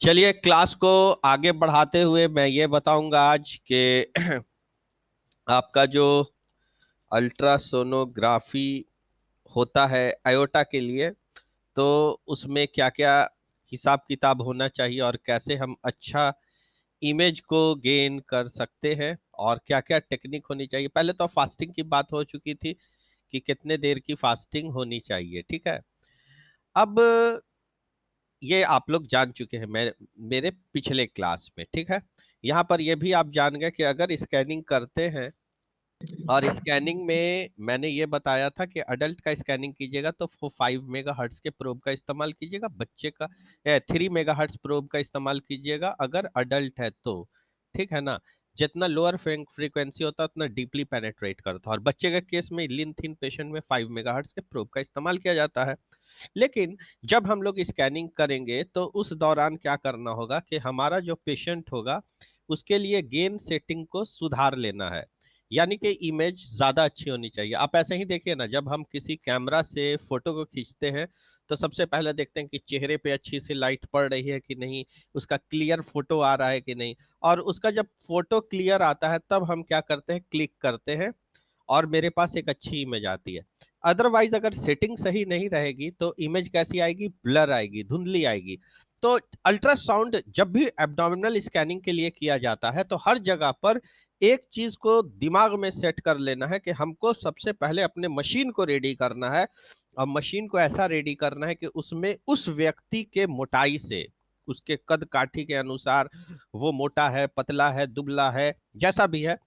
चलिए क्लास को आगे बढ़ाते हुए मैं ये बताऊंगा आज कि आपका जो अल्ट्रासोनोग्राफी होता है आयोटा के लिए, तो उसमें क्या क्या हिसाब किताब होना चाहिए और कैसे हम अच्छा इमेज को गेन कर सकते हैं और क्या क्या टेक्निक होनी चाहिए। पहले तो फास्टिंग की बात हो चुकी थी कि कितने देर की फास्टिंग होनी चाहिए, ठीक है। अब ये आप लोग जान चुके हैं मेरे पिछले क्लास में, ठीक है। यहाँ पर ये भी आप जान गए कि अगर स्कैनिंग करते हैं और स्कैनिंग में मैंने ये बताया था कि अडल्ट का स्कैनिंग कीजिएगा तो 5 मेगाहर्ट्ज के प्रोब का इस्तेमाल कीजिएगा, बच्चे का 3 मेगाहर्ट्ज प्रोब का इस्तेमाल कीजिएगा अगर अडल्ट है तो, ठीक है ना। जितना लोअर फ्रीक्वेंसी होता है उतना डीपली पेनेट्रेट करता है, और बच्चे के केस में लिन थिन पेशेंट में 5 मेगाहर्ट्ज के प्रोब का इस्तेमाल किया जाता है। लेकिन जब हम लोग स्कैनिंग करेंगे तो उस दौरान क्या करना होगा कि हमारा जो पेशेंट होगा उसके लिए गेन सेटिंग को सुधार लेना है, यानी कि इमेज ज्यादा अच्छी होनी चाहिए। आप ऐसे ही देखिए ना, जब हम किसी कैमरा से फोटो को खींचते हैं तो सबसे पहले देखते हैं कि चेहरे पे अच्छी सी लाइट पड़ रही है कि नहीं, उसका क्लियर फोटो आ रहा है कि नहीं। और उसका जब फोटो क्लियर आता है तब हम क्या करते हैं, क्लिक करते हैं और मेरे पास एक अच्छी इमेज आती है। अदरवाइज अगर सेटिंग सही नहीं रहेगी तो इमेज कैसी आएगी, ब्लर आएगी, धुंधली आएगी। तो अल्ट्रासाउंड जब भी एब्डोमिनल स्कैनिंग के लिए किया जाता है तो हर जगह पर एक चीज को दिमाग में सेट कर लेना है कि हमको सबसे पहले अपने मशीन को रेडी करना है। और मशीन को ऐसा रेडी करना है कि उसमें उस व्यक्ति के मोटाई से, उसके कद काठी के अनुसार, वो मोटा है, पतला है, दुबला है, जैसा भी है,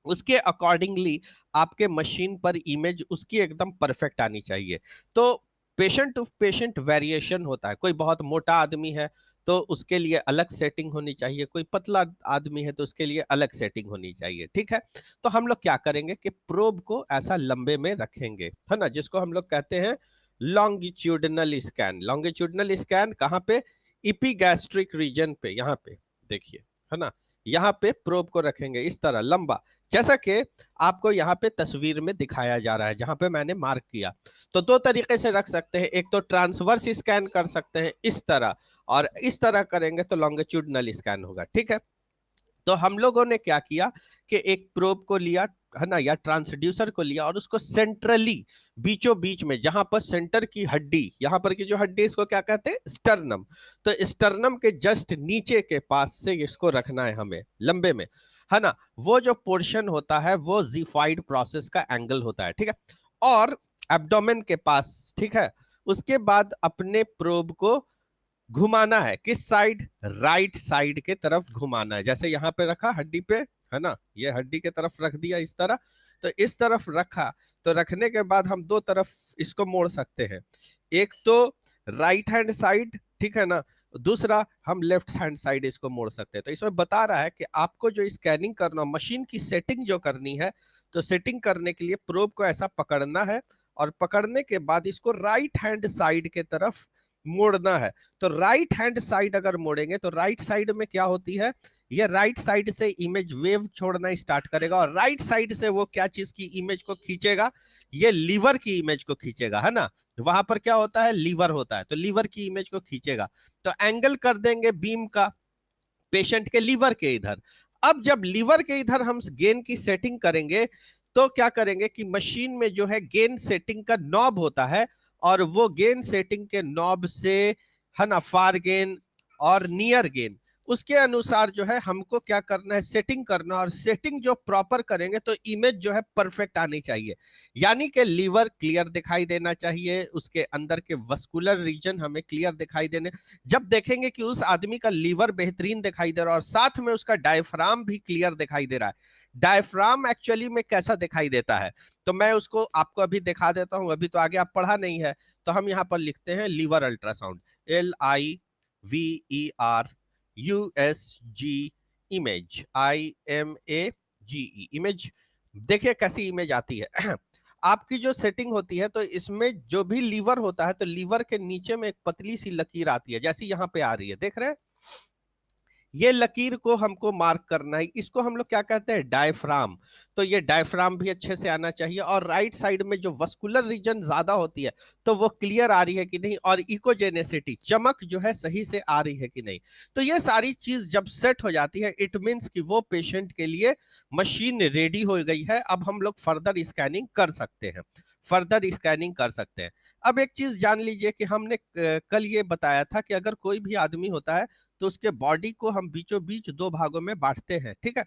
उसके अकॉर्डिंगली आपके मशीन पर इमेज उसकी एकदम परफेक्ट आनी चाहिए। तो पेशेंट टू पेशेंट वेरिएशन होता है। कोई बहुत मोटा आदमी है तो उसके लिए अलग सेटिंग होनी चाहिए, कोई पतला आदमी है तो उसके लिए अलग सेटिंग होनी चाहिए, ठीक है। तो हम लोग क्या करेंगे कि प्रोब को ऐसा लंबे में रखेंगे, है ना, जिसको हम लोग कहते हैं लॉन्गिट्यूडनल स्कैन। लॉन्गिट्यूडनल स्कैन कहाँ पे, इपीगैस्ट्रिक रीजन पे, यहाँ पे देखिए, है ना। यहाँ पे प्रोब को रखेंगे इस तरह लंबा, जैसा कि आपको यहाँ पे तस्वीर में दिखाया जा रहा है जहां पे मैंने मार्क किया। तो दो तरीके से रख सकते हैं, एक तो ट्रांसवर्स स्कैन कर सकते हैं इस तरह, और इस तरह करेंगे तो लॉन्गिट्यूडनल स्कैन होगा, ठीक है। तो हम लोगों ने क्या किया कि एक प्रोब को लिया, है ना, या ट्रांसड्यूसर को लिया और उसको सेंट्रली, बीचों बीच में, जहां पर सेंटर की हड्डी, यहां पर की जो हड्डी, इसको क्या कहते हैं, स्टर्नम। तो स्टर्नम के जस्ट नीचे के पास से इसको रखना है हमें लंबे में, है ना। वो जो पोर्शन होता है वो जीफाइड प्रोसेस का एंगल होता है, ठीक है। और एब्डोमेन के पास, ठीक है। उसके बाद अपने प्रोब को घुमाना है, किस साइड, राइट साइड के तरफ घुमाना है। जैसे यहाँ पे रखा हड्डी पे, है ना, ये हड्डी के तरफ रख दिया इस तरह। तो इस तरफ रखा, तो रखने के बाद हम दो तरफ इसको मोड़ सकते हैं, एक तो राइट हैंड साइड, ठीक है ना, दूसरा हम लेफ्ट हैंड साइड इसको मोड़ सकते हैं। तो इसमें बता रहा है कि आपको जो स्कैनिंग करना, मशीन की सेटिंग जो करनी है, तो सेटिंग करने के लिए प्रोब को ऐसा पकड़ना है और पकड़ने के बाद इसको राइट हैंड साइड के तरफ मोड़ना है। तो राइट हैंड साइड अगर मोड़ेंगे तो राइट साइड में क्या होती है, ये राइट साइड से इमेज वेव छोड़ना स्टार्ट करेगा, और राइट साइड से वो क्या चीज की इमेज को खींचेगा, ये लीवर की इमेज को खींचेगा, है ना। वहां पर क्या होता है, लीवर होता है, तो लीवर की इमेज को खींचेगा। तो एंगल कर देंगे बीम का पेशेंट के लीवर के इधर। अब जब लीवर के इधर हम गेन की सेटिंग करेंगे तो क्या करेंगे कि मशीन में जो है गेन सेटिंग का नॉब होता है, और वो गेन सेटिंग के नॉब से, है ना, फार गेन और नियर गेन, उसके अनुसार जो है हमको क्या करना है, सेटिंग करना। और सेटिंग जो प्रॉपर करेंगे तो इमेज जो है परफेक्ट आनी चाहिए, यानी कि लीवर क्लियर दिखाई देना चाहिए, उसके अंदर के वस्कुलर रीजन हमें क्लियर दिखाई देने। जब देखेंगे कि उस आदमी का लीवर बेहतरीन दिखाई दे रहा है और साथ में उसका डायफ्राम भी क्लियर दिखाई दे रहा है। डायफ्राम एक्चुअली में कैसा दिखाई देता है, तो मैं उसको आपको अभी दिखा देता हूं, अभी तो आगे आप पढ़ा नहीं है। तो हम यहाँ पर लिखते हैं liver ultrasound, LIVERUSG, image, IMAGE, image. देखिए कैसी इमेज आती है। आपकी जो सेटिंग होती है तो इसमें जो भी लीवर होता है तो लीवर के नीचे में एक पतली सी लकीर आती है, जैसी यहाँ पे आ रही है, देख रहे हैं। ये लकीर को हमको मार्क करना है, इसको हम लोग क्या कहते हैं, डायफ्राम। तो ये डायफ्राम भी अच्छे से आना चाहिए, और राइट साइड में जो वस्कुलर रीजन ज्यादा होती है तो वो क्लियर आ रही है कि नहीं, और इकोजेनेसिटी, चमक जो है सही से आ रही है कि नहीं। तो ये सारी चीज जब सेट हो जाती है, इट मीन्स कि वो पेशेंट के लिए मशीन रेडी हो गई है, अब हम लोग फर्दर स्कैनिंग कर सकते हैं, फर्दर स्कैनिंग कर सकते हैं। अब एक चीज जान लीजिए कि हमने कल ये बताया था कि अगर कोई भी आदमी होता है तो उसके बॉडी को हम बीचों बीच दो भागों में बांटते हैं, ठीक है।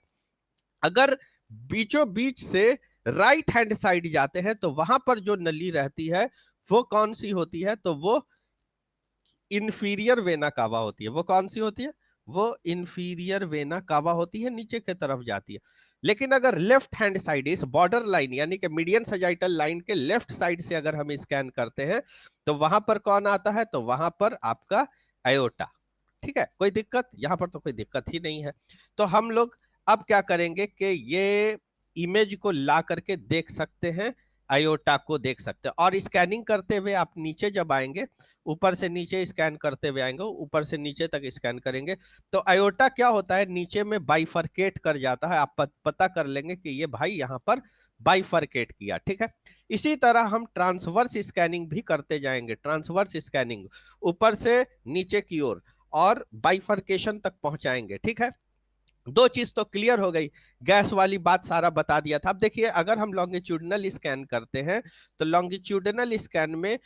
अगर बीचों बीच से राइट हैंड साइड जाते हैं तो वहां पर जो नली रहती है वो कौन सी होती है, तो वो इंफीरियर वेना कावा होती है। वो कौन सी होती है, वो इंफीरियर वेना कावा होती है, नीचे की तरफ जाती है। लेकिन अगर लेफ्ट हैंड साइड, इस बॉर्डर लाइन यानी कि मीडियन सजाइटल लाइन के लेफ्ट साइड से अगर हम स्कैन करते हैं तो वहां पर कौन आता है, तो वहां पर आपका अयोटा। ठीक है, कोई दिक्कत, यहां पर तो कोई दिक्कत ही नहीं है। तो हम लोग अब क्या करेंगे कि ये इमेज को ला करके देख सकते हैं, अयोटा को देख सकते हैं। और स्कैनिंग करते हुए आप नीचे जब आएंगे, ऊपर से नीचे स्कैन करते हुए आएंगे, ऊपर से नीचे तक स्कैन करेंगे, तो अयोटा क्या होता है, नीचे में बाइफरकेट कर जाता है। आप पता कर लेंगे कि ये भाई यहाँ पर बाइफरकेट किया, ठीक है। इसी तरह हम ट्रांसवर्स स्कैनिंग भी करते जाएंगे, ट्रांसवर्स स्कैनिंग ऊपर से नीचे की ओर और बाइफरकेशन तक पहुंचाएंगे, ठीक है। दो चीज तो क्लियर हो गई, गैस वाली बात सारा बता दिया था। अब देखिए, अगर हम लॉन्गिट्यूडनल स्कैन करते हैं तो लॉन्गिट्यूडनल स्कैन में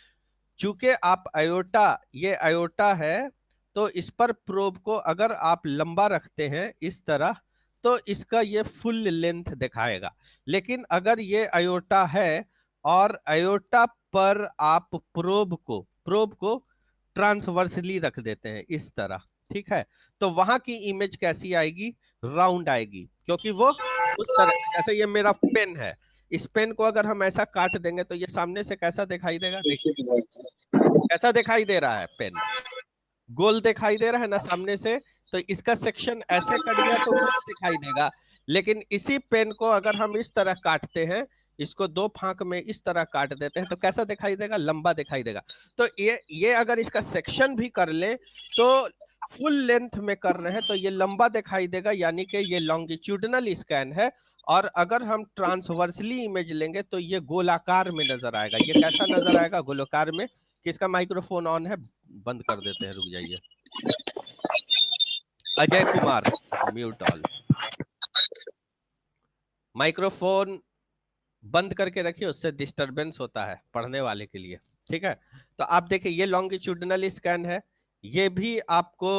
चूंकि आप अयोटा, ये अयोटा है, तो इस पर प्रोब को अगर आप लंबा रखते हैं इस तरह तो इसका ये फुल लेंथ दिखाएगा। लेकिन अगर ये अयोटा है और अयोटा पर आप प्रोब को ट्रांसवर्सली रख देते हैं इस तरह, ठीक है, तो वहां की इमेज कैसी आएगी, राउंड आएगी, क्योंकि वो उस तरह, जैसे ये मेरा पेन है, इस पेन को अगर हम ऐसा काट देंगे तो ये सामने से कैसा दिखाई देगा, देखिए कैसा दिखाई दे रहा है, पेन गोल दिखाई दे रहा है ना सामने से। तो इसका सेक्शन ऐसे कट गया तो गोल दिखाई देगा। लेकिन इसी पेन को अगर हम इस तरह काटते हैं, इसको दो फांक में इस तरह काट देते हैं तो कैसा दिखाई देगा, लंबा दिखाई देगा। तो ये अगर इसका सेक्शन भी कर ले तो फुल लेंथ में कर रहे हैं तो ये लंबा दिखाई देगा, यानी कि ये लॉन्गिट्यूडनल स्कैन है। और अगर हम ट्रांसवर्सली इमेज लेंगे तो ये गोलाकार में नजर आएगा। ये कैसा नजर आएगा, गोलाकार में। किसका माइक्रोफोन ऑन है, बंद कर देते हैं, रुक जाइए। Ajay Kumar, mute all. Microphone बंद करके रखिए, उससे डिस्टरबेंस होता है पढ़ने वाले के लिए, ठीक है। तो आप देखिए, ये लॉन्गिट्यूडनल स्कैन है, ये भी आपको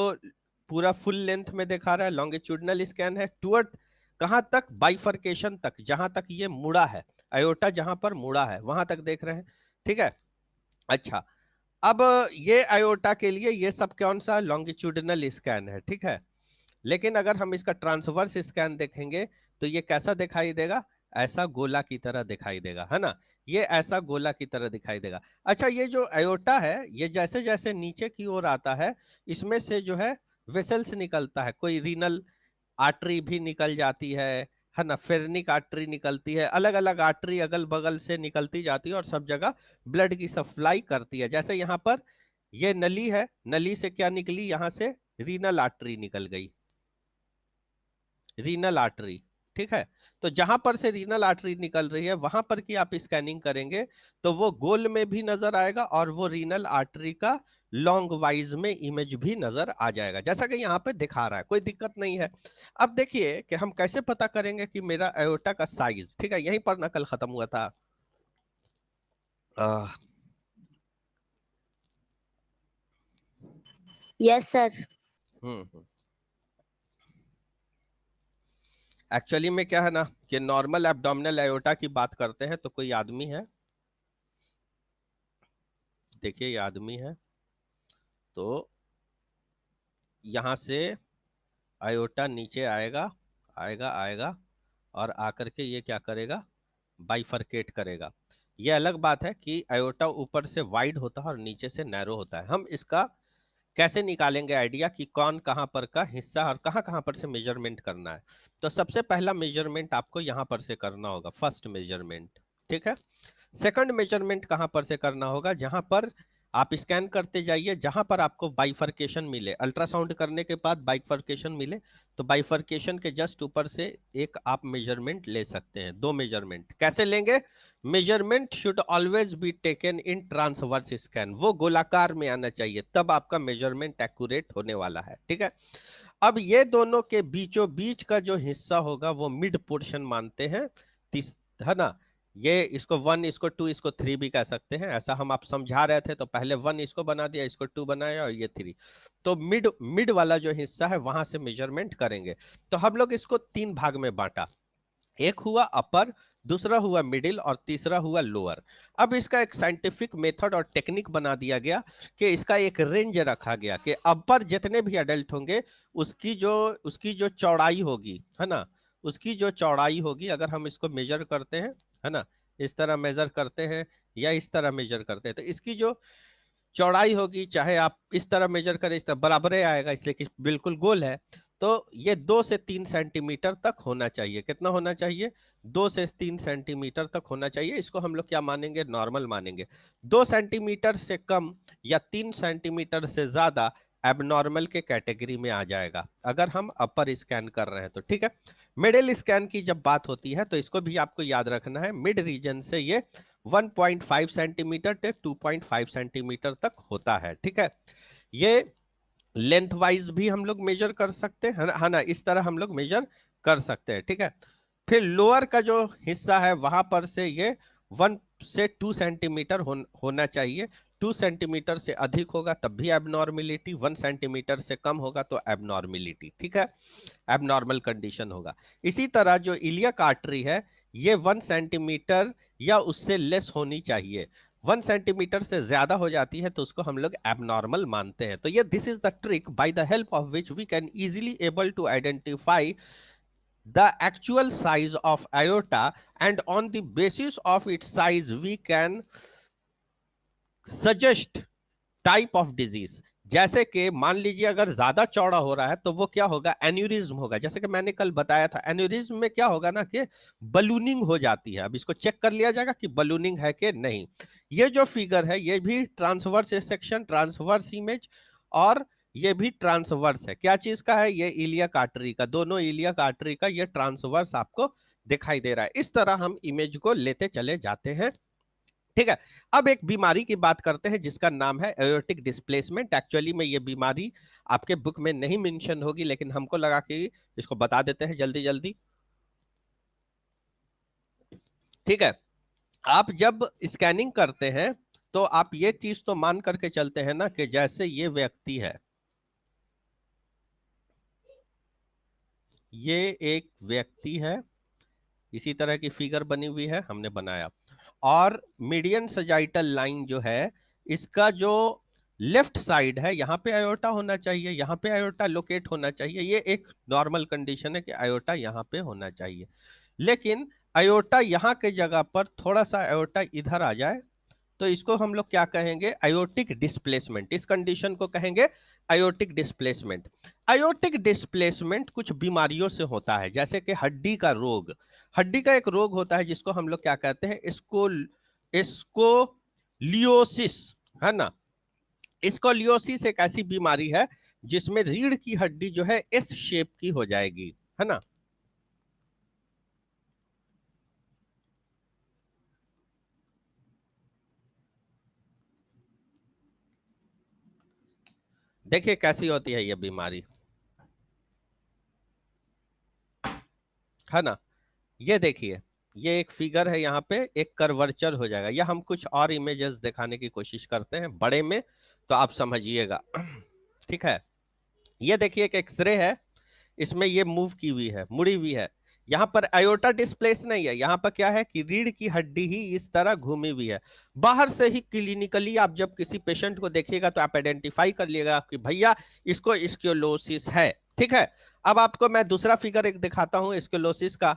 पूरा फुल लेंथ में दिखा रहा है। लॉन्गिट्यूडनल स्कैन है टुवर्ड कहां तक, बाइफरकेशन तक, जहां तक ये मुड़ा है, अयोटा जहां पर मुड़ा है वहां तक देख रहे हैं, ठीक है। अच्छा, अब ये अयोटा के लिए ये सब कौन सा, लॉन्गिट्यूडनल स्कैन है, ठीक है। लेकिन अगर हम इसका ट्रांसवर्स स्कैन देखेंगे तो ये कैसा दिखाई देगा, ऐसा गोला की तरह दिखाई देगा, है ना। ये ऐसा गोला की तरह दिखाई देगा। अच्छा, ये जो अयोटा है, ये जैसे जैसे नीचे की ओर आता है, इसमें से जो है वेसल्स निकलता है, कोई रीनल आर्टरी भी निकल जाती है ना, फेरनिक आर्टरी निकलती है, अलग अलग आर्टरी अगल बगल से निकलती जाती है और सब जगह ब्लड की सप्लाई करती है। जैसे यहाँ पर ये नली है, नली से क्या निकली, यहाँ से रीनल आर्टरी निकल गई, रीनल आर्टरी, ठीक है। तो जहां पर से रीनल आर्टरी निकल रही है वहां पर की आप स्कैनिंग करेंगे तो वो गोल में भी नजर आएगा और वो रीनल आर्टरी का लॉन्ग वाइज में इमेज भी नजर आ जाएगा, जैसा कि यहाँ पे दिखा रहा है, कोई दिक्कत नहीं है। अब देखिए कि हम कैसे पता करेंगे कि मेरा अयोटा का साइज, ठीक है, यहीं पर नकल खत्म हुआ था। Yes sir. एक्चुअली में क्या है ना कि नॉर्मल एब्डोमिनल अयोटा की बात करते हैं तो कोई आदमी है, देखिए ये आदमी है, तो यहां से अयोटा नीचे आएगा, आएगा आएगा और आकर के ये क्या करेगा, बाइफरकेट करेगा। ये अलग बात है कि अयोटा ऊपर से वाइड होता है और नीचे से नैरो होता है। हम इसका कैसे निकालेंगे आइडिया कि कौन कहां पर का हिस्सा और कहां कहां पर से मेजरमेंट करना है। तो सबसे पहला मेजरमेंट आपको यहां पर से करना होगा, फर्स्ट मेजरमेंट, ठीक है। सेकंड मेजरमेंट कहां पर से करना होगा, जहां पर आप स्कैन करते जाइए, जहां पर आपको बाइफर्केशन मिले, अल्ट्रासाउंड करने के बाद बाइफर्केशन मिले, तो बाइफर्केशन के जस्ट ऊपर से एक आप मेजरमेंट ले सकते हैं। 2 मेजरमेंट कैसे लेंगे? Measurement should always be taken in transverse scan, वो गोलाकार में आना चाहिए, तब आपका मेजरमेंट एक्यूरेट होने वाला है। ठीक है, अब ये दोनों के बीचों बीच का जो हिस्सा होगा वो मिड पोर्शन मानते हैं, है ना। ये इसको 1, इसको 2, इसको 3 भी कह सकते हैं, ऐसा हम आप समझा रहे थे, तो पहले 1 इसको बना दिया, इसको 2 बनाया और ये 3। तो मिड मिड वाला जो हिस्सा है वहां से मेजरमेंट करेंगे। तो हम लोग इसको 3 भाग में बांटा, एक हुआ अपर, दूसरा हुआ मिडिल और तीसरा हुआ लोअर। अब इसका एक साइंटिफिक मेथड और टेक्निक बना दिया गया कि इसका एक रेंज रखा गया कि अपर जितने भी एडल्ट होंगे उसकी जो चौड़ाई होगी, है ना, उसकी जो चौड़ाई होगी, अगर हम इसको मेजर करते हैं, है ना, इस तरह मेजर करते हैं या इस तरह मेजर करते हैं, तो इसकी जो चौड़ाई होगी, चाहे आप इस तरह मेजर करें, इस तरह बराबर ही आएगा, इसलिए कि बिल्कुल गोल है। तो ये 2 से 3 सेंटीमीटर तक होना चाहिए। कितना होना चाहिए? 2 से 3 सेंटीमीटर तक होना चाहिए। इसको हम लोग क्या मानेंगे? नॉर्मल मानेंगे। 2 सेंटीमीटर से कम या 3 सेंटीमीटर से ज्यादा एबनॉर्मल के कैटेगरी में आ जाएगा, अगर हम अपर स्कैन कर रहे हैं तो। ठीक है, मिडिल स्कैन की जब बात होती है तो इसको भी आपको याद रखना है, मिड रीजन से ये 1.5 सेंटीमीटर से 2.5 सेंटीमीटर तक होता है। ठीक है, ये लेंथ वाइज भी हम लोग मेजर कर सकते हैं, है ना, इस तरह हम लोग मेजर कर सकते हैं। ठीक है, फिर लोअर का जो हिस्सा है वहां पर से ये 1 से 2 सेंटीमीटर होना चाहिए। 2 सेंटीमीटर से अधिक होगा तब भी एबनॉर्मिलिटी, 1 सेंटीमीटर से कम होगा तो एबनॉर्मिलिटी। ठीक है, एबनॉर्मल कंडीशन होगा। इसी तरह जो इलियक आर्टरी है ये 1 सेंटीमीटर या उससे लेस होनी चाहिए। 1 सेंटीमीटर से ज्यादा हो जाती है तो उसको हम लोग एबनॉर्मल मानते हैं। तो ये this is the trick by the help of which we can easily able to identify the actual size of aorta, and on the basis of its size we can suggest type of disease। जैसे कि मान लीजिए अगर ज्यादा चौड़ा हो रहा है तो वो क्या होगा? एन्यूरिज्म होगा। जैसे कि मैंने कल बताया था, एन्यूरिज्म में क्या होगा ना कि बलूनिंग हो जाती है। अब इसको चेक कर लिया जाएगा कि बलूनिंग है कि नहीं। ये जो फिगर है ये भी ट्रांसवर्स सेक्शन, ट्रांसवर्स इमेज, और ये भी ट्रांसवर्स है। क्या चीज का है? ये इलियक आर्टरी का, दोनों इलियक आर्टरी का ये ट्रांसवर्स आपको दिखाई दे रहा है। इस तरह हम इमेज को लेते चले जाते हैं। ठीक है, अब एक बीमारी की बात करते हैं जिसका नाम है एयोर्टिक डिस्प्लेसमेंट। एक्चुअली में ये बीमारी आपके बुक में नहीं मेंशन होगी, लेकिन हमको लगा कि इसको बता देते हैं जल्दी जल्दी। ठीक है, आप जब स्कैनिंग करते हैं तो आप ये चीज तो मान करके चलते हैं ना कि जैसे ये व्यक्ति है, ये एक व्यक्ति है, इसी तरह की फिगर बनी हुई है, हमने बनाया, और मीडियन सजाइटल लाइन जो है इसका जो लेफ्ट साइड है यहाँ पे आयोटा होना चाहिए, यहाँ पे आयोटा लोकेट होना चाहिए। ये एक नॉर्मल कंडीशन है कि आयोटा यहाँ पे होना चाहिए। लेकिन आयोटा यहाँ के जगह पर थोड़ा सा आयोटा इधर आ जाए तो इसको हम लोग क्या कहेंगे? Aortic displacement. इस कंडीशन को कहेंगे आयोटिक डिस्प्लेसमेंट। आयोटिक डिस्प्लेसमेंट कुछ बीमारियों से होता है, जैसे कि हड्डी का रोग। हड्डी का एक रोग होता है जिसको हम लोग क्या कहते हैं? स्कोलियोसिस, है ना। स्कोलियोसिस एक ऐसी बीमारी है जिसमें रीढ़ की हड्डी जो है एस शेप की हो जाएगी, है ना। देखिए कैसी होती है ये बीमारी, है ना। ये देखिए, ये एक फिगर है, यहाँ पे एक कर्वर्चर हो जाएगा। या हम कुछ और इमेजेस दिखाने की कोशिश करते हैं बड़े में तो आप समझिएगा। ठीक है, ये देखिए एक एक्सरे है, इसमें ये मूव की हुई है, मुड़ी हुई है। यहाँ पर आयोटा डिस्प्लेस नहीं है, यहाँ पर क्या है कि रीढ़ की हड्डी ही इस तरह घूमी हुई है। बाहर से ही क्लिनिकली आप जब किसी पेशेंट को देखिएगा तो आप आइडेंटिफाई कर लिएगा कि भैया इसको स्क्लेरोसिस है। ठीक है, अब आपको मैं दूसरा फिगर एक दिखाता हूँ स्क्लेरोसिस का।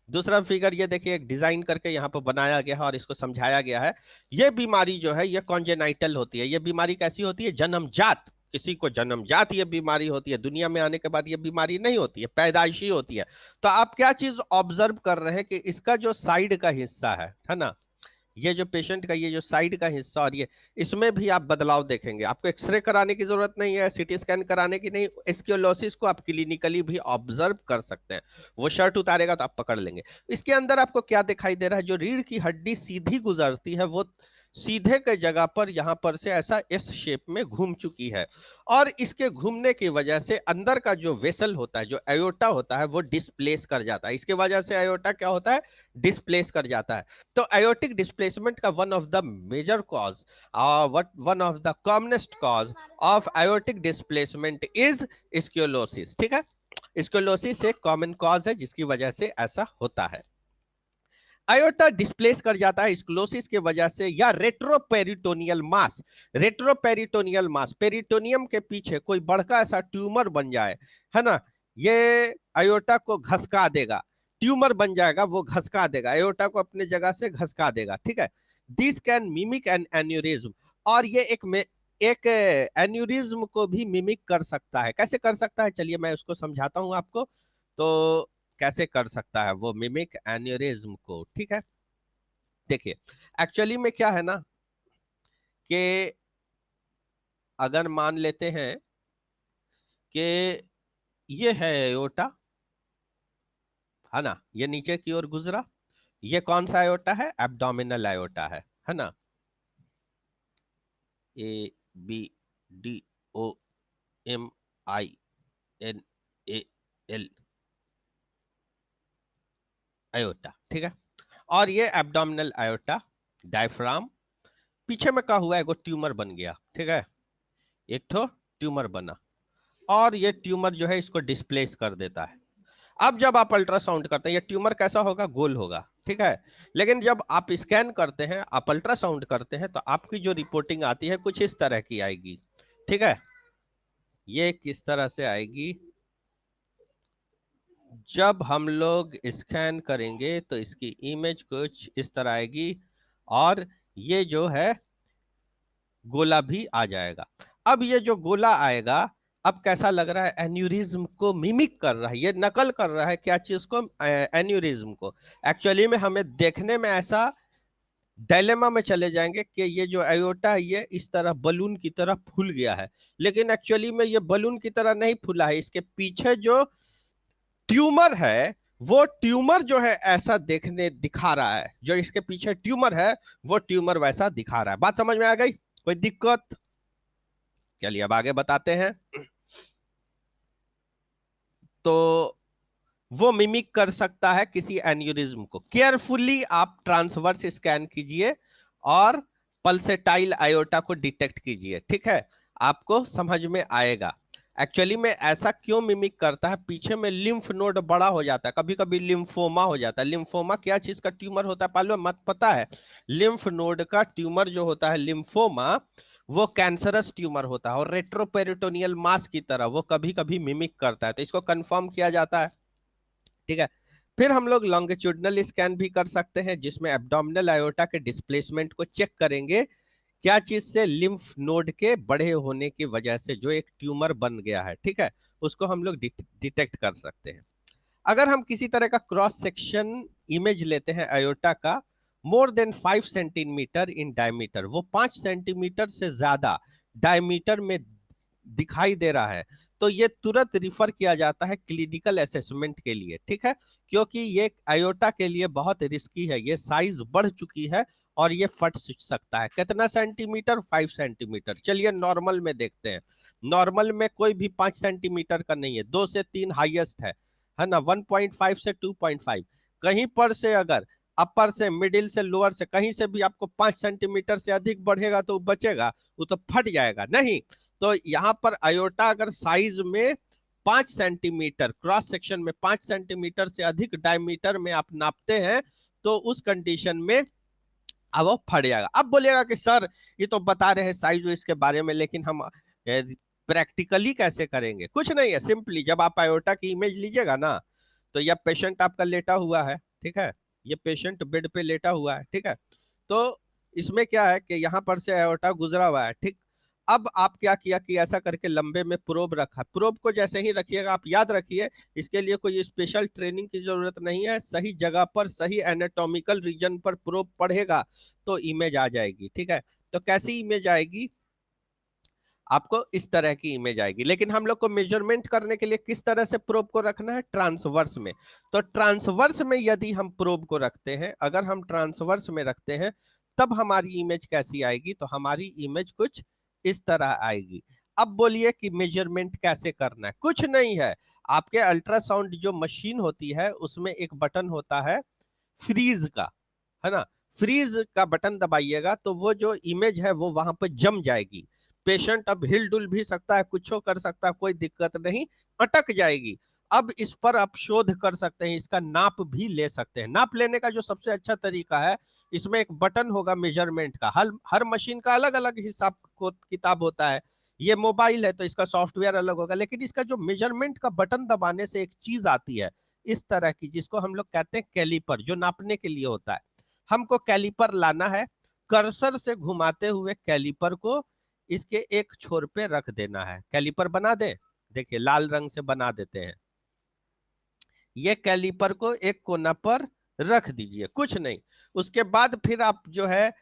दूसरा फिगर ये देखिए, एक डिजाइन करके यहाँ पर बनाया गया है और इसको समझाया गया है। ये बीमारी जो है ये कॉन्जेनाइटल होती है। ये बीमारी कैसी होती है? जन्मजात, किसी को जन्मजात ये बीमारी होती है, दुनिया में आने के बाद ये बीमारी नहीं होती है, पैदाइशी होती है। तो आप क्या चीज ऑब्जर्व कर रहे हैं कि इसका जो साइड का हिस्सा है ना, ये जो पेशेंट का ये जो साइड का हिस्सा और ये, इसमें भी आप बदलाव देखेंगे। आपको एक्सरे कराने की जरूरत नहीं है, सीटी स्कैन कराने की नहीं, स्क्लेरोसिस को आप क्लिनिकली भी ऑब्जर्व कर सकते हैं। वो शर्ट उतारेगा तो आप पकड़ लेंगे। इसके अंदर आपको क्या दिखाई दे रहा है, जो रीढ़ की हड्डी सीधी गुजरती है वो सीधे के जगह पर यहां पर से ऐसा एस शेप में घूम चुकी है, और इसके घूमने की वजह से अंदर का जो वेसल होता है, जो एयोटा होता है, वो डिस्प्लेस कर जाता है। इसके वजह से एयोटा क्या होता है, डिस्प्लेस कर जाता है। तो एयोटिक डिस्प्लेसमेंट का one of the major cause, one of the commonest cause of aortic displacement is sclerosis. ठीक है, स्क्लेरोसिस एक कॉमन कॉज है जिसकी वजह से ऐसा होता है। आयोटा डिस्प्लेस कर जाता है स्क्लेरोसिस की वजह से, या रेट्रोपेरिटोनियल मास। रेट्रोपेरिटोनियल मास, पेरिटोनियम के पीछे कोई बड़का ऐसा ट्यूमर बन जाए, है ना, ये आयोटा को घसका देगा, ट्यूमर बन जाएगा, वो घसका देगा आयोटा को, अपने जगह से घसका देगा। ठीक है, this can mimic an aneurysm, और ये एक एन्यूरिज्म को भी मिमिक कर सकता है। कैसे कर सकता है, चलिए मैं उसको समझाता हूं आपको। तो कैसे कर सकता है वो मिमिक एन्यूरिज्म को, ठीक है। देखिए, एक्चुअली में क्या है ना, कि अगर मान लेते हैं कि ये है एयोटा, है ना, ये नीचे की ओर गुजरा, ये कौन सा एयोटा है, एब्डोमिनल एयोटा है ना, A B D O M I N A L, aorta. ठीक है, और ये एब्डोमिनल एयोटा, डायफ्राम, पीछे में क्या हुआ, एगो ट्यूमर बन गया। ठीक है, एक तो ट्यूमर बना, और ये ट्यूमर जो है इसको डिस्प्लेस कर देता है। अब जब आप अल्ट्रासाउंड करते हैं, ये ट्यूमर कैसा होगा, गोल होगा। ठीक है, लेकिन जब आप स्कैन करते हैं, आप अल्ट्रासाउंड करते हैं, तो आपकी जो रिपोर्टिंग आती है कुछ इस तरह की आएगी। ठीक है, ये किस तरह से आएगी, जब हम लोग स्कैन करेंगे तो इसकी इमेज कुछ इस तरह आएगी, और ये जो है गोला भी आ जाएगा। अब ये जो गोला आएगा, अब कैसा लग रहा है, एन्यूरिज्म को मिमिक कर रहा है, ये नकल कर रहा है क्या चीज को, एन्यूरिज्म को। एक्चुअली में हमें देखने में ऐसा डायलेमा में चले जाएंगे कि ये जो एयोटा है ये इस तरह बलून की तरह फूल गया है, लेकिन एक्चुअली में ये बलून की तरह नहीं फूला है। इसके पीछे जो ट्यूमर है, वो ट्यूमर जो है ऐसा दिखा रहा है, जो इसके पीछे ट्यूमर है वो ट्यूमर वैसा दिखा रहा है। बात समझ में आ गई, कोई दिक्कत? चलिए अब आगे बताते हैं। तो वो मिमिक कर सकता है किसी एन्यूरिज्म को। केयरफुली आप ट्रांसवर्स स्कैन कीजिए और पल्सेटाइल आयोटा को डिटेक्ट कीजिए। ठीक है, आपको समझ में आएगा एक्चुअली में ऐसा क्यों मिमिक करता है। पीछे में लिम्फ नोड बड़ा हो जाता है, कभी कभी लिम्फोमा हो जाता है। लिम्फोमा क्या चीज का ट्यूमर होता है पालो, मत पता है? लिम्फ नोड का ट्यूमर जो होता है लिम्फोमा, वो कैंसरस ट्यूमर होता है, और रेट्रोपेरिटोनियल मास की तरह वो कभी कभी मिमिक करता है, तो इसको कंफर्म किया जाता है। ठीक है, फिर हम लोग लॉन्गिट्यूडनल स्कैन भी कर सकते हैं, जिसमें एब्डोमिनल आयोटा के डिस्प्लेसमेंट को चेक करेंगे, क्या चीज से, लिम्फ नोड के बड़े होने की वजह से जो एक ट्यूमर बन गया है। ठीक है, उसको हम लोग डिटेक्ट कर सकते हैं। अगर हम किसी तरह का क्रॉस सेक्शन इमेज लेते हैं आयोटा का, more than 5 centimetre in diameter, वो 5 सेंटीमीटर से ज्यादा डायमीटर में दिखाई दे रहा है, तो ये तुरंत रिफर किया जाता है क्लिनिकल असेसमेंट के लिए। ठीक है, क्योंकि ये आयोटा के लिए बहुत रिस्की है, ये साइज बढ़ चुकी है और ये फट सकता है। कितना सेंटीमीटर, 5 सेंटीमीटर। चलिए नॉर्मल में देखते हैं। नॉर्मल में कोई भी 5 सेंटीमीटर का नहीं है, 2 से 3 हाईएस्ट है ना, 1.5 से 2.5। कहीं पर से अगर अपर से, मिडिल से, लोअर से, कहीं से भी आपको 5 सेंटीमीटर से अधिक बढ़ेगा तो बचेगा, वो तो फट जाएगा नहीं। तो यहाँ पर आयोटा अगर साइज में 5 सेंटीमीटर, क्रॉस सेक्शन में 5 सेंटीमीटर से अधिक डायमीटर में आप नापते हैं, तो उस कंडीशन में अब वो फट जाएगा। अब बोलिएगा कि सर ये तो बता रहे हैं साइज इसके बारे में, लेकिन हम प्रैक्टिकली कैसे करेंगे? कुछ नहीं है, सिंपली जब आप आयोटा की इमेज लीजिएगा ना, तो यह पेशेंट आपका लेटा हुआ है। ठीक है, ये पेशेंट बेड पे लेटा हुआ है। ठीक है, तो इसमें क्या है कि यहाँ पर से आयोटा गुजरा हुआ है। ठीक, अब आप क्या किया कि ऐसा करके लंबे में प्रोब रखा, प्रोब को जैसे ही रखिएगा आप याद रखिए इसके लिए कोई स्पेशल ट्रेनिंग की जरूरत नहीं है, सही जगह पर सही एनाटॉमिकल रीजन पर प्रोब पड़ेगा तो इमेज आ जाएगी। ठीक है, तो कैसी इमेज आएगी, आपको इस तरह की इमेज आएगी। लेकिन हम लोग को मेजरमेंट करने के लिए किस तरह से प्रोब को रखना है, ट्रांसवर्स में। तो ट्रांसवर्स में यदि हम प्रोब को रखते हैं, अगर हम ट्रांसवर्स में रखते हैं तब हमारी इमेज कैसी आएगी, तो हमारी इमेज कुछ इस तरह आएगी। अब बोलिए कि मेजरमेंट कैसे करना है, कुछ नहीं है, आपके अल्ट्रासाउंड जो मशीन होती है उसमें एक बटन होता है फ्रीज का, है ना, फ्रीज का बटन दबाइएगा तो वो जो इमेज है वो वहां पर जम जाएगी। पेशेंट अब हिल डुल भी सकता है, कुछ कर सकता है, कोई दिक्कत नहीं, अटक जाएगी। अब इस पर आप शोध कर सकते हैं, इसका नाप भी ले सकते हैं। नाप लेने का जो सबसे अच्छा तरीका है, इसमें एक बटन होगा मेजरमेंट का, हर मशीन का अलग अलग हिसाब को किताब होता है। ये मोबाइल है तो इसका सॉफ्टवेयर अलग होगा, लेकिन इसका जो मेजरमेंट का बटन दबाने से एक चीज आती है इस तरह की, जिसको हम लोग कहते हैं कैलिपर, जो नापने के लिए होता है। हमको कैलिपर लाना है, कर्सर से घुमाते हुए कैलिपर को इसके एक छोर पे रख देना है। कैलिपर बना दे, देखिए लाल रंग से बना देते हैं। ये कैलिपर को एक कोना पर रख दीजिए, कुछ नहीं। उसके बाद फिर आप जो है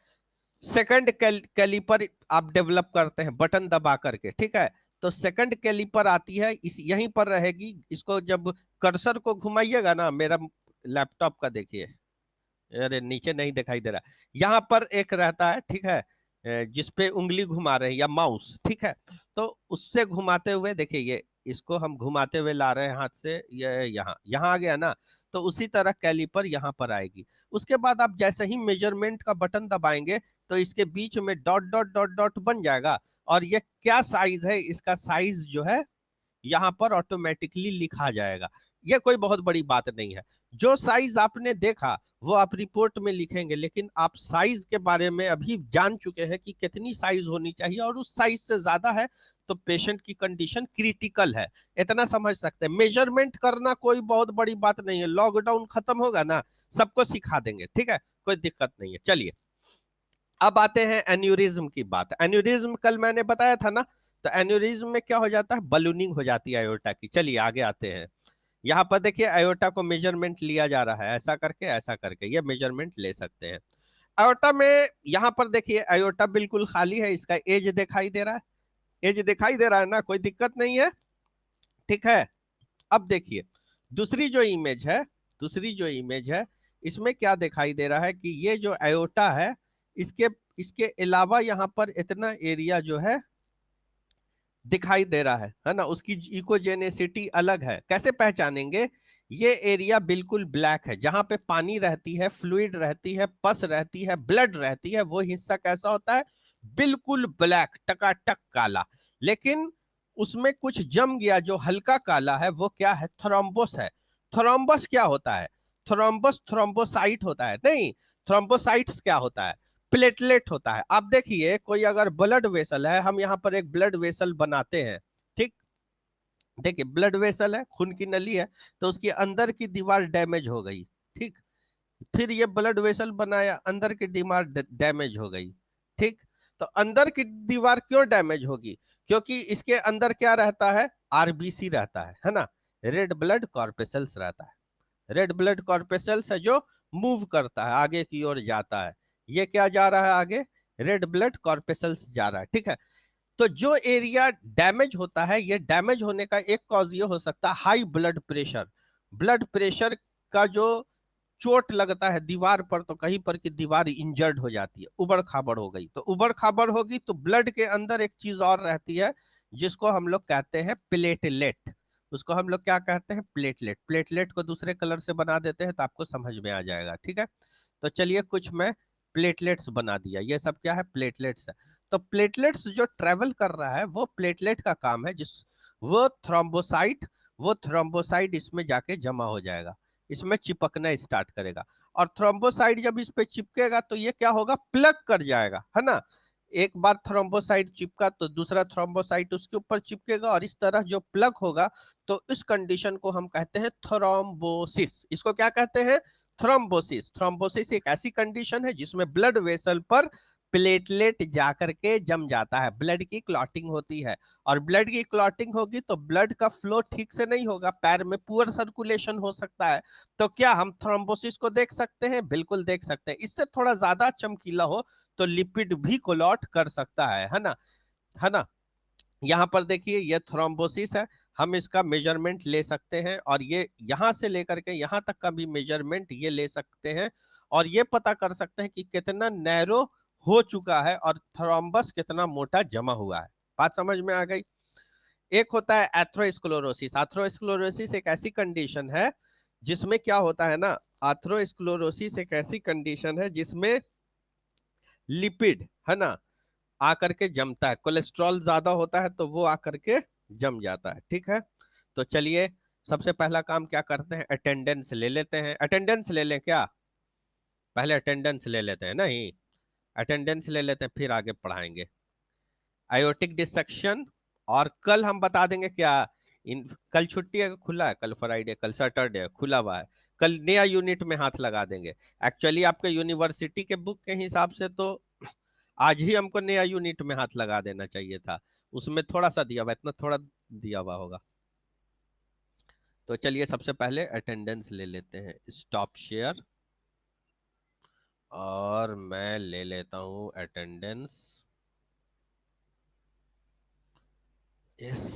सेकंड कैलिपर आप डेवलप करते हैं बटन दबा करके, ठीक है। तो सेकंड कैलिपर आती है, इस यहीं पर रहेगी। इसको जब कर्सर को घुमाइएगा ना, मेरा लैपटॉप का देखिए, अरे नीचे नहीं दिखाई दे रहा, यहाँ पर एक रहता है, ठीक है, जिसपे उंगली घुमा रहे हैं या माउस, ठीक है। तो उससे घुमाते हुए देखिए, ये इसको हम घुमाते हुए ला रहे हैं हाथ से, ये यहाँ यहाँ आ गया ना, तो उसी तरह कैलिपर यहाँ पर आएगी। उसके बाद आप जैसे ही मेजरमेंट का बटन दबाएंगे तो इसके बीच में डॉट डॉट डॉट डॉट बन जाएगा, और ये क्या साइज है, इसका साइज जो है यहाँ पर ऑटोमेटिकली लिखा जाएगा। ये कोई बहुत बड़ी बात नहीं है, जो साइज आपने देखा वो आप रिपोर्ट में लिखेंगे, लेकिन आप साइज के बारे में अभी जान चुके हैं कि कितनी साइज होनी चाहिए, और उस साइज से ज्यादा है तो पेशेंट की कंडीशन क्रिटिकल है, इतना समझ सकते हैं। मेजरमेंट करना कोई बहुत बड़ी बात नहीं है, लॉकडाउन खत्म होगा ना, सबको सिखा देंगे, ठीक है, कोई दिक्कत नहीं है। चलिए अब आते हैं एन्यूरिज्म की बात। एन्यूरिज्म कल मैंने बताया था ना, तो एन्यूरिज्म में क्या हो जाता है, बलूनिंग हो जाती है आयोटा की। चलिए आगे आते हैं, यहाँ पर देखिए आयोटा को मेजरमेंट लिया जा रहा है, ऐसा करके ये मेजरमेंट ले सकते हैं। आयोटा में यहाँ पर देखिए आयोटा बिल्कुल खाली है, इसका एज दिखाई दे रहा है, एज दिखाई दे रहा है ना, कोई दिक्कत नहीं है, ठीक है। अब देखिए दूसरी जो इमेज है, दूसरी जो इमेज है, इसमें क्या दिखाई दे रहा है कि ये जो आयोटा है, इसके इसके अलावा यहाँ पर इतना एरिया जो है दिखाई दे रहा है ना, उसकी इकोजेनेसिटी अलग है। कैसे पहचानेंगे, ये एरिया बिल्कुल ब्लैक है, जहां पे पानी रहती है, फ्लूइड रहती है, पस रहती है, ब्लड रहती है, वो हिस्सा कैसा होता है, बिल्कुल ब्लैक, टकाटक काला। लेकिन उसमें कुछ जम गया जो हल्का काला है, वो क्या है, थ्रोम्बोस है। थ्रोम्बस क्या होता है, थ्रोम्बस थ्रोम्बोसाइट होता है, नहीं, थ्रोम्बोसाइट्स क्या होता है, प्लेटलेट होता है। आप देखिए कोई अगर ब्लड वेसल है, हम यहाँ पर एक ब्लड वेसल बनाते हैं, ठीक, देखिए ब्लड वेसल है, खून की नली है, तो उसकी अंदर की दीवार डैमेज हो गई, ठीक, फिर ये ब्लड वेसल बनाया, अंदर की दीवार डैमेज हो गई, ठीक। तो अंदर की दीवार क्यों डैमेज होगी, क्योंकि इसके अंदर क्या रहता है, आरबीसी रहता है ना, रेड ब्लड कॉर्पेसल्स रहता है। रेड ब्लड कॉर्पेसल्स है जो मूव करता है, आगे की ओर जाता है। ये क्या जा रहा है आगे, रेड ब्लड कॉर्पेसल्स जा रहा है, ठीक है। तो जो एरिया डैमेज होता है, ये डैमेज होने का एक कॉज ये हो सकता है high blood pressure. Blood pressure का जो चोट लगता है दीवार पर, तो कहीं पर की दीवार इंजर्ड हो जाती है, उबड़ खाबड़ हो गई, तो उबड़ खाबड़ होगी तो ब्लड के अंदर एक चीज और रहती है जिसको हम लोग कहते हैं प्लेटलेट। उसको हम लोग क्या कहते हैं, प्लेटलेट। प्लेटलेट को दूसरे कलर से बना देते हैं तो आपको समझ में आ जाएगा, ठीक है। तो चलिए कुछ मैं प्लेटलेट्स बना दिया, ये सब क्या है, प्लेटलेट्स है। तो प्लेटलेट्स जो ट्रेवल कर रहा है वो प्लेटलेट का काम है, जिस वो थ्रोम्बोसाइट इसमें जाके जमा हो जाएगा, इसमें चिपकना स्टार्ट करेगा, और थ्रोम्बोसाइट जब इस पे चिपकेगा तो ये क्या होगा, प्लग कर जाएगा, है ना। एक बार थ्रोम्बोसाइट चिपका तो दूसरा थ्रोम्बोसाइट उसके ऊपर चिपकेगा, और इस तरह जो प्लग होगा, तो इस कंडीशन को हम कहते हैं थ्रोम्बोसिस। इसको क्या कहते हैं, थ्रोम्बोसिस। थ्रोम्बोसिस एक ऐसी कंडीशन है जिसमें ब्लड वेसल पर प्लेटलेट जाकर के जम जाता है, ब्लड की क्लॉटिंग होती है, और ब्लड की क्लॉटिंग होगी तो ब्लड का फ्लो ठीक से नहीं होगा, पैर में पुअर सर्कुलेशन हो सकता है। तो क्या हम थ्रोम्बोसिस को देख सकते हैं? बिल्कुल देख सकते हैं। इससे थोड़ा ज्यादा चमकीला हो तो लिपिड भी क्लॉट कर सकता है ना, है ना। यहाँ पर देखिए ये थ्रोम्बोसिस है, हम इसका मेजरमेंट ले सकते हैं, और ये यहाँ से लेकर के यहाँ तक का भी मेजरमेंट ये ले सकते हैं, और ये पता कर सकते हैं कि कितना नैरो हो चुका है और थ्रोम्बस कितना मोटा जमा हुआ है। बात समझ में आ गई। एक होता है एथ्रोस्क्लेरोसिस। एथ्रोस्क्लेरोसिस एक ऐसी कंडीशन है जिसमें क्या होता है ना, एथ्रोस्क्लेरोसिस एक ऐसी कंडीशन है जिसमें लिपिड, है ना, आकर के जमता है। कोलेस्ट्रॉल ज्यादा होता है तो वो आकर के जम जाता है, ठीक है। तो चलिए सबसे पहला काम क्या करते हैं, अटेंडेंस ले लेते हैं। अटेंडेंस ले लें क्या? पहले अटेंडेंस ले लेते हैं, नहीं अटेंडेंस ले लेते हैं फिर आगे पढ़ाएंगे। आयोटिक डिसेक्शन, और कल हम बता देंगे क्या, कल छुट्टी है, खुला है, कल फ्राइडे, कल सैटरडे खुला हुआ है, कल नया यूनिट में हाथ लगा देंगे। एक्चुअली आपके यूनिवर्सिटी के बुक के हिसाब से तो आज ही हमको नया यूनिट में हाथ लगा देना चाहिए था, उसमें थोड़ा सा दिया हुआ, इतना थोड़ा दिया हुआ होगा। तो चलिए सबसे पहले अटेंडेंस ले लेते हैं, स्टॉप शेयर, और मैं ले लेता हूं अटेंडेंस। यस,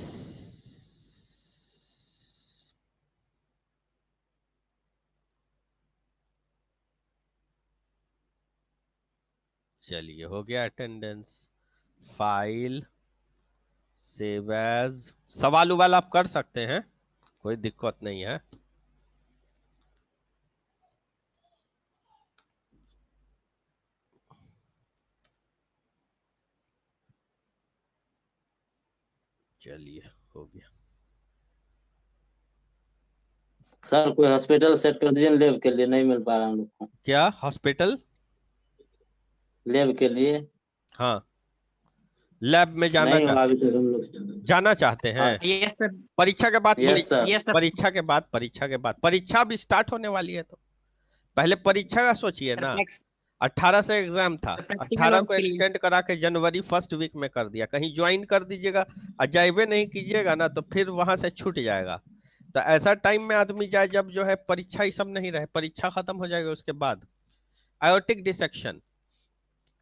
चलिए हो गया अटेंडेंस। File, save as. सवाल उवाल आप कर सकते हैं, कोई दिक्कत नहीं है। चलिए हो गया। सर कोई हॉस्पिटल सेट कर दीजिए, लैब के लिए नहीं मिल पा रहा हम लोग को। क्या हॉस्पिटल? लैब के लिए हाँ, लैब में जाना नहीं हुआ चाहते, अभी तक हम लोग। जाना चाहते हैं? हाँ यस सर। परीक्षा के बाद, यस सर। Yes sir. परीक्षा के बाद, परीक्षा के बाद, परीक्षा भी स्टार्ट होने वाली है तो पहले परीक्षा का सोचिए ना। 18 से एग्जाम था, 18 को एक्सटेंड करा के जनवरी फर्स्ट वीक में कर दिया। कहीं ज्वाइन कर दीजिएगा और जाइवे नहीं कीजिएगा ना तो फिर वहां से छूट जाएगा। तो ऐसा टाइम में आदमी जाए जब जो है परीक्षा ही सब नहीं रहे, परीक्षा खत्म हो जाएगा उसके बाद। आयोटिक डिसेक्शन,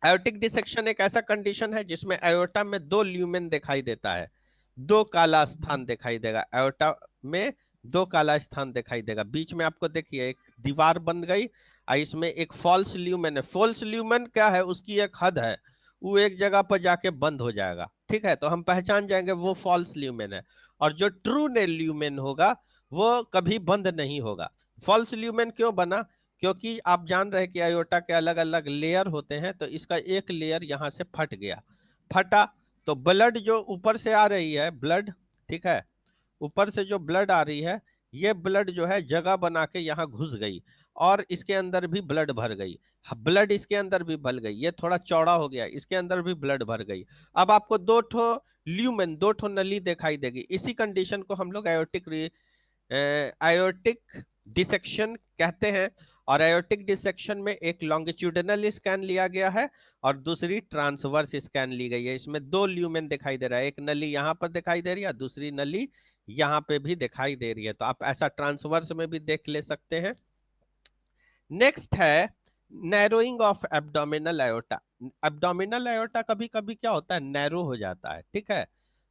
आयोटिक डिसेक्शन एक ऐसा कंडीशन है जिसमें आयोटा में दो ल्यूमेन दिखाई देता है, दो काला स्थान दिखाई देगा, आयोटा में दो काला स्थान दिखाई देगा। बीच में आपको देखिए एक दीवार बन गई और इसमें एक फॉल्स ल्यूमेन है। फॉल्स ल्यूमेन क्या है, उसकी एक हद है, वो एक जगह पर जाके बंद हो जाएगा, ठीक है। तो हम पहचान जाएंगे वो फॉल्स ल्यूमेन है, और जो ट्रू ने ल्यूमेन होगा वो कभी बंद नहीं होगा। फॉल्स ल्यूमेन क्यों बना? क्योंकि आप जान रहे हैं कि आयोटा के अलग अलग लेयर होते हैं, तो इसका एक लेयर यहाँ से फट गया, फटा तो ब्लड जो ऊपर से आ रही है, ब्लड, ठीक है, ऊपर से जो ब्लड आ रही है, ये ब्लड जो है जगह बना के यहाँ घुस गई, और इसके अंदर भी ब्लड भर गई, ब्लड इसके अंदर भी भर गई, ये थोड़ा चौड़ा हो गया, इसके अंदर भी ब्लड भर गई। अब आपको दो ठो ल्यूमेन, दो ठो नली दिखाई देगी। इसी कंडीशन को हम लोग आयोटिक डिसेक्शन कहते हैं। और आयोटिक डिसेक्शन में एक लॉन्गिट्यूडिनल स्कैन लिया गया है और दूसरी ट्रांसवर्स स्कैन ली गई है। इसमें दो ल्यूमेन दिखाई दे रहा है, एक नली यहाँ पर दिखाई दे रही है, दूसरी नली यहाँ पे भी दिखाई दे रही है। तो आप ऐसा ट्रांसवर्स में भी देख ले सकते हैं। नेक्स्ट है narrowing of abdominal iota. Abdominal iota कभी कभी क्या होता है, नैरो हो जाता है, ठीक है।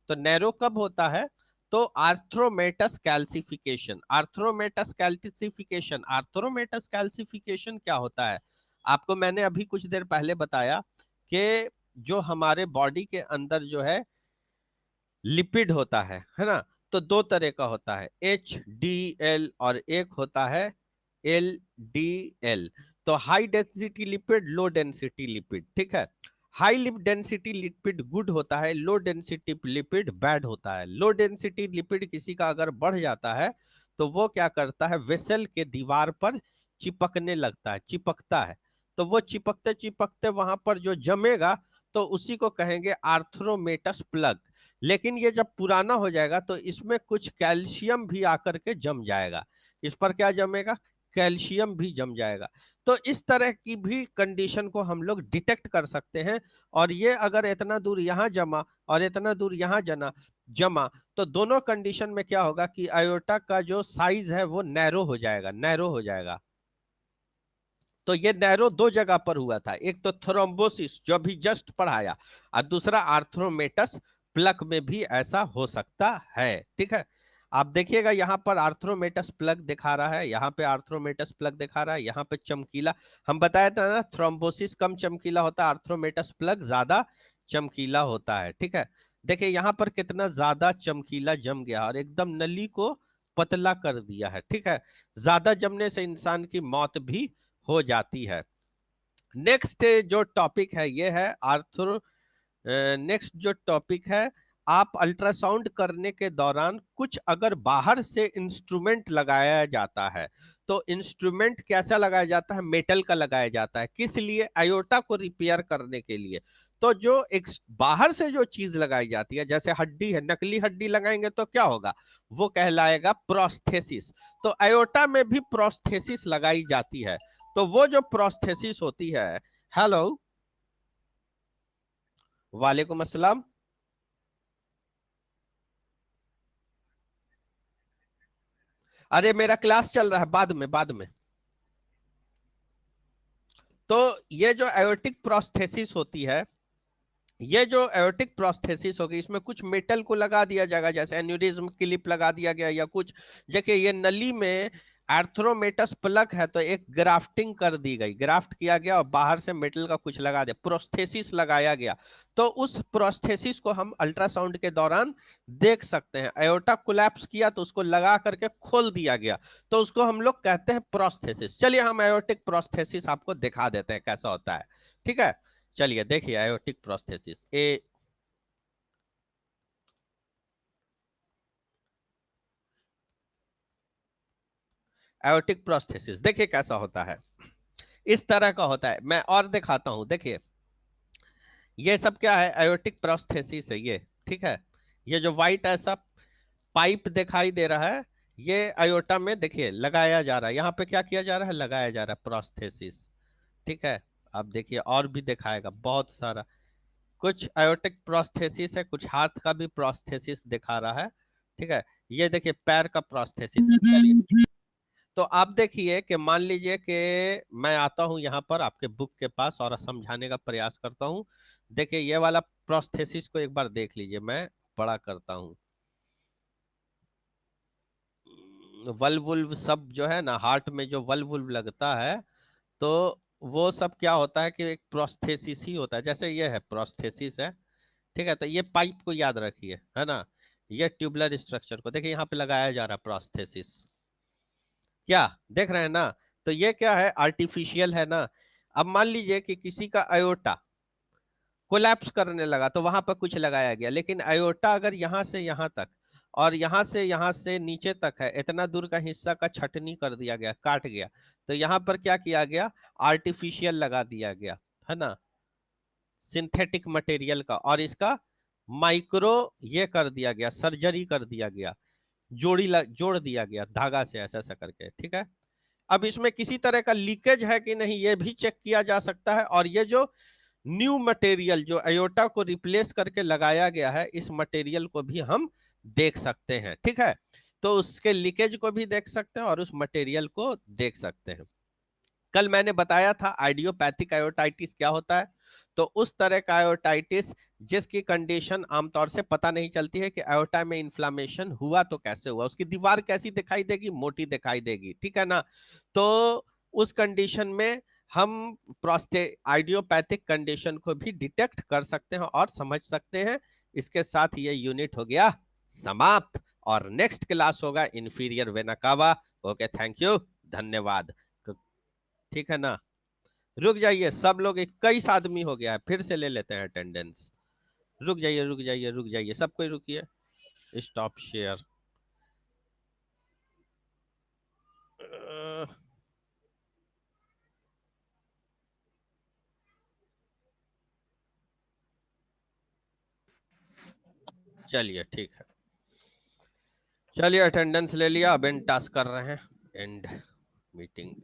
तो नैरो कब होता है? तो आर्थ्रोमेटस कैल्सिफिकेशन, आर्थ्रोमेटस कैल्सिफिकेशन, आर्थ्रोमेटस कैल्सिफिकेशन क्या होता है? आपको मैंने अभी कुछ देर पहले बताया कि जो हमारे बॉडी के अंदर जो है लिपिड होता है ना, तो दो तरह का होता है, HDL और एक होता है LDL। तो high density lipid, low density lipid, ठीक है। हाई डेंसिटी लिपिड गुड होता है, लो डेंसिटी लिपिड बैड होता है। लो डेंसिटी लिपिड किसी का अगर बढ़ जाता है तो वो क्या करता है, वेसल के दीवार पर चिपकने लगता है, चिपकता है। तो वो चिपकते चिपकते वहां पर जो जमेगा तो उसी को कहेंगे आर्थ्रोमेटस प्लग। लेकिन ये जब पुराना हो जाएगा तो इसमें कुछ कैल्शियम भी आकर के जम जाएगा। इस पर क्या जमेगा? कैल्शियम भी जम जाएगा। तो इस तरह की भी कंडीशन को हम लोग डिटेक्ट कर सकते हैं। और ये अगर इतना दूर यहाँ जमा और इतना दूर यहाँ जमा, तो दोनों कंडीशन में क्या होगा कि आयोटा का जो साइज है वो नैरो हो जाएगा, नैरो हो जाएगा। तो ये नैरो दो जगह पर हुआ था, एक तो थ्रोम्बोसिस जो अभी जस्ट पढ़ाया, और दूसरा आर्थ्रोमेटस प्लग में भी ऐसा हो सकता है। ठीक है, आप देखिएगा यहाँ पर आर्थ्रोमेटस प्लग दिखा रहा है, यहाँ पे आर्थ्रोमेटस प्लग दिखा रहा है, यहाँ पे चमकीला। हम बताया था ना, थ्रोम्बोसिस कम चमकीला होता है, आर्थ्रोमेटस प्लग ज्यादा चमकीला होता है। ठीक है, देखिए यहाँ पर कितना ज्यादा चमकीला जम गया और एकदम नली को पतला कर दिया है। ठीक है, ज्यादा जमने से इंसान की मौत भी हो जाती है। नेक्स्ट जो टॉपिक है ये है आर्थ्रो नेक्स्ट जो टॉपिक है, आप अल्ट्रासाउंड करने के दौरान कुछ अगर बाहर से इंस्ट्रूमेंट लगाया जाता है, तो इंस्ट्रूमेंट कैसा लगाया जाता है, मेटल का लगाया जाता है। किस लिए? आयोटा को रिपेयर करने के लिए। तो जो एक बाहर से जो चीज लगाई जाती है, जैसे हड्डी है, नकली हड्डी लगाएंगे तो क्या होगा, वो कहलाएगा प्रोस्थेसिस। तो आयोटा में भी प्रोस्थेसिस लगाई जाती है। तो वो जो प्रोस्थेसिस होती है, हेलो, वालेकुम अस्सलाम। अरे मेरा क्लास चल रहा है, बाद में, बाद में। तो ये जो एयोटिक प्रोस्थेसिस होती है, ये जो एयोटिक प्रोस्थेसिस होगी, इसमें कुछ मेटल को लगा दिया जाएगा, जैसे एन्यूरिज्म क्लिप लगा दिया गया या कुछ। देखिए ये नली में आर्थ्रोमेटस प्लग है, तो एक ग्राफ्टिंग कर दी गई, ग्राफ्ट किया गया और बाहर से मेटल का कुछ लगा दिया, प्रोस्थेसिस लगाया गया। तो उस प्रोस्थेसिस को हम अल्ट्रासाउंड के दौरान देख सकते हैं। एयोटा कोलैप्स किया तो उसको लगा करके खोल दिया गया, तो उसको हम लोग कहते हैं प्रोस्थेसिस। चलिए हम एयोटिक प्रोस्थेसिस आपको दिखा देते हैं कैसा होता है। ठीक है, चलिए देखिए आयोटिक प्रोस्थेसिस। आयोटिक प्रोस्थेसिस देखिए कैसा होता है, इस तरह का होता है। मैं और दिखाता हूं, देखिए ये सब क्या है, आयोटिक प्रोस्थेसिस है ये। ठीक है, ये जो व्हाइट ऐसा पाइप दिखाई दे रहा है, ये आयोटा में देखिए लगाया जा रहा है। यहाँ पे क्या किया जा रहा है, लगाया जा रहा है प्रोस्थेसिस। ठीक है, अब देखिए और भी दिखाएगा बहुत सारा। कुछ आयोटिक प्रोस्थेसिस है, कुछ हाथ का भी प्रोस्थेसिस दिखा रहा है। ठीक है, ये देखिए पैर का प्रोस्थेसिस। तो आप देखिए कि मान लीजिए कि मैं आता हूं यहाँ पर आपके बुक के पास और समझाने का प्रयास करता हूं। देखिए ये वाला प्रोस्थेसिस को एक बार देख लीजिए, मैं बड़ा करता हूं। वल्व वुल्व सब जो है ना, हार्ट में जो वल्व वुल्व लगता है, तो वो सब क्या होता है कि एक प्रोस्थेसिस ही होता है। जैसे ये है प्रोस्थेसिस है। ठीक है, तो ये पाइप को याद रखिए, है ना, ये ट्यूबुलर स्ट्रक्चर को देखिए यहाँ पे लगाया जा रहा है प्रोस्थेसिस। क्या देख रहे हैं ना? तो ये क्या है, आर्टिफिशियल है ना। अब मान लीजिए कि किसी का अयोटा कोलैप्स करने लगा, तो वहां पर कुछ लगाया गया, लेकिन अयोटा अगर यहाँ से यहाँ तक और यहाँ से नीचे तक है, इतना दूर का हिस्सा का छटनी कर दिया गया, काट गया, तो यहाँ पर क्या किया गया, आर्टिफिशियल लगा दिया गया, है ना, सिंथेटिक मटेरियल का, और इसका माइक्रो ये कर दिया गया, सर्जरी कर दिया गया, जोड़ दिया गया धागा से ऐसा ऐसा करके। ठीक है, अब इसमें किसी तरह का लीकेज है कि नहीं ये भी चेक किया जा सकता है। और ये जो न्यू मटेरियल जो अयोटा को रिप्लेस करके लगाया गया है, इस मटेरियल को भी हम देख सकते हैं। ठीक है, तो उसके लीकेज को भी देख सकते हैं और उस मटेरियल को देख सकते हैं। कल मैंने बताया था आइडियोपैथिक आयोटाइटिस क्या होता है। तो उस तरह का आयोटाइटिस जिसकी कंडीशन आमतौर से पता नहीं चलती है कि आयोटा में इन्फ्लामेशन हुआ तो कैसे हुआ, उसकी दीवार कैसी दिखाई देगी, मोटी दिखाई देगी। ठीक है ना, तो उस कंडीशन में हम प्रोस्टे आइडियोपैथिक कंडीशन को भी डिटेक्ट कर सकते हैं और समझ सकते हैं। इसके साथ ये यूनिट हो गया समाप्त, और नेक्स्ट क्लास होगा inferior vena cava. Okay, thank you, धन्यवाद। ठीक है ना, रुक जाइए सब लोग, 21 आदमी हो गया है, फिर से ले लेते हैं अटेंडेंस। रुक जाइए रुक जाइए रुक जाइए, सब कोई रुकिए। Stop share. चलिए ठीक है, चलिए अटेंडेंस ले लिया, अब एंड टास्क कर रहे हैं, एंड। मीटिंग।